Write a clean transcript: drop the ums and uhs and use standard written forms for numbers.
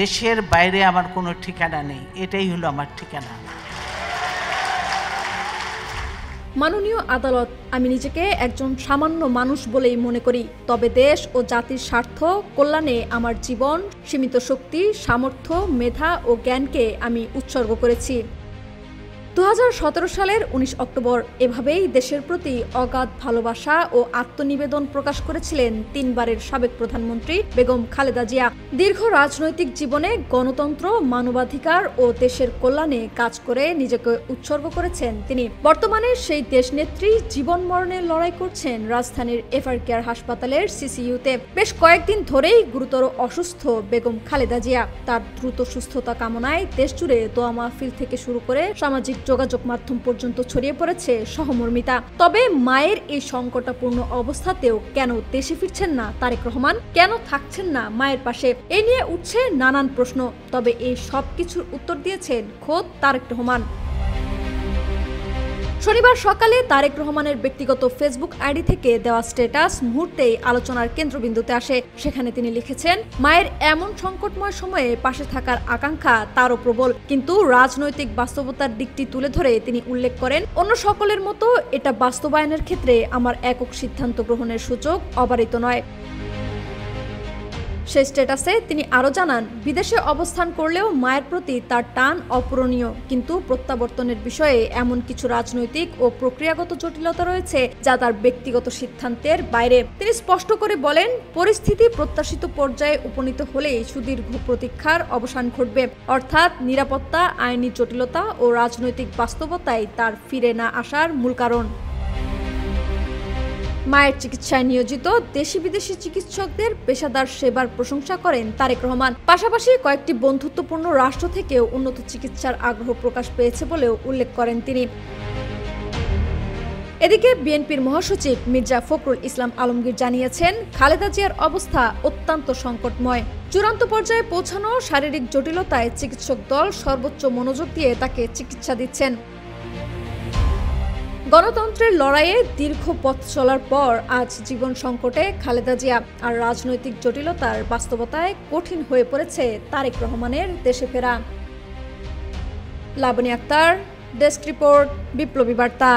দেশের বাইরে আমার কোনো ঠিকানা নেই, এটাই হলো আমার ঠিকানা। মাননীয় আদালত, আমি নিজেকে একজন সামান্য মানুষ বলেই মনে করি, তবে দেশ ও জাতির স্বার্থ কল্যাণে আমার জীবন, সীমিত শক্তি, সামর্থ্য, মেধা ও জ্ঞানকে আমি উৎসর্গ করেছি। 2017 সালের 19 অক্টোবর এভাবেই দেশের প্রতি অগাধ ভালোবাসা ও আত্মনিবেদন প্রকাশ করেছিলেন তিনবারের সাবেক প্রধানমন্ত্রী বেগম খালেদা জিয়া। দীর্ঘ রাজনৈতিক জীবনে গণতন্ত্র, মানবাধিকার ও দেশের কল্যাণে কাজ করে নিজেকে উৎসর্গ করেছেন তিনি। বর্তমানে সেই দেশনেত্রী জীবন মরণের লড়াই করছেন রাজধানীর এভার কেয়ার হাসপাতালের সিসিইউতে। বেশ কয়েকদিন ধরেই গুরুতর অসুস্থ বেগম খালেদা জিয়া। তার দ্রুত সুস্থতা কামনায় দেশজুড়ে দোয়া মাহফিল থেকে শুরু করে সামাজিক যোগাযোগ মাধ্যম পর্যন্ত ছড়িয়ে পড়েছে সহমর্মিতা। তবে মায়ের এই সংকটাপূর্ণ অবস্থাতেও কেন দেশে ফিরছেন না তারেক রহমান, কেন থাকছেন না মায়ের পাশে, এ নিয়ে উঠছে নানান প্রশ্ন। তবে এই সব কিছুর উত্তর দিয়েছেন খোদ তারেক রহমান। শনিবার সকালে তারেক রহমানের ব্যক্তিগত ফেসবুক আইডি থেকে দেওয়া স্ট্যাটাস মুহূর্তেই আলোচনার কেন্দ্রবিন্দুতে আসে। সেখানে তিনি লিখেছেন, মায়ের এমন সংকটময় সময়ে পাশে থাকার আকাঙ্ক্ষা তারও প্রবল, কিন্তু রাজনৈতিক বাস্তবতার দিকটি তুলে ধরে তিনি উল্লেখ করেন, অন্য সকলের মতো এটা বাস্তবায়নের ক্ষেত্রে আমার একক সিদ্ধান্ত গ্রহণের সুযোগ অবারিত নয়। সেই স্ট্যাটাসে তিনি আরও জানান, বিদেশে অবস্থান করলেও মায়ের প্রতি তার টান অপূরণীয়, কিন্তু প্রত্যাবর্তনের বিষয়ে এমন কিছু রাজনৈতিক ও প্রক্রিয়াগত জটিলতা রয়েছে যা তার ব্যক্তিগত সিদ্ধান্তের বাইরে। তিনি স্পষ্ট করে বলেন, পরিস্থিতি প্রত্যাশিত পর্যায়ে উপনীত হলেই সুদীর্ঘ প্রতীক্ষার অবসান ঘটবে, অর্থাৎ নিরাপত্তা, আইনি জটিলতা ও রাজনৈতিক বাস্তবতাই তার ফিরে না আসার মূল কারণ। মায়ের চিকিৎসায় নিয়োজিত দেশি বিদেশি চিকিৎসকদের পেশাদার সেবার প্রশংসা করেন তারেক রহমান। পাশাপাশি কয়েকটি বন্ধুত্বপূর্ণ রাষ্ট্র থেকেও উন্নত চিকিৎসার আগ্রহ প্রকাশ পেয়েছে বলেও উল্লেখ করেন তিনি। এদিকে বিএনপির মহাসচিব মির্জা ফখরুল ইসলাম আলমগীর জানিয়েছেন, খালেদা জিয়ার অবস্থা অত্যন্ত সংকটময়। চূড়ান্ত পর্যায়ে পৌঁছানো শারীরিক জটিলতায় চিকিৎসক দল সর্বোচ্চ মনোযোগ দিয়ে তাকে চিকিৎসা দিচ্ছেন। গণতন্ত্রের লড়াইয়ে দীর্ঘ পথ চলার পর আজ জীবন সংকটে খালেদা জিয়া, আর রাজনৈতিক জটিলতার বাস্তবতায় কঠিন হয়ে পড়েছে তারেক রহমানের দেশে ফেরা। লাবনী আক্তার, ডেস্ক রিপোর্ট, বিপ্লবী বার্তা।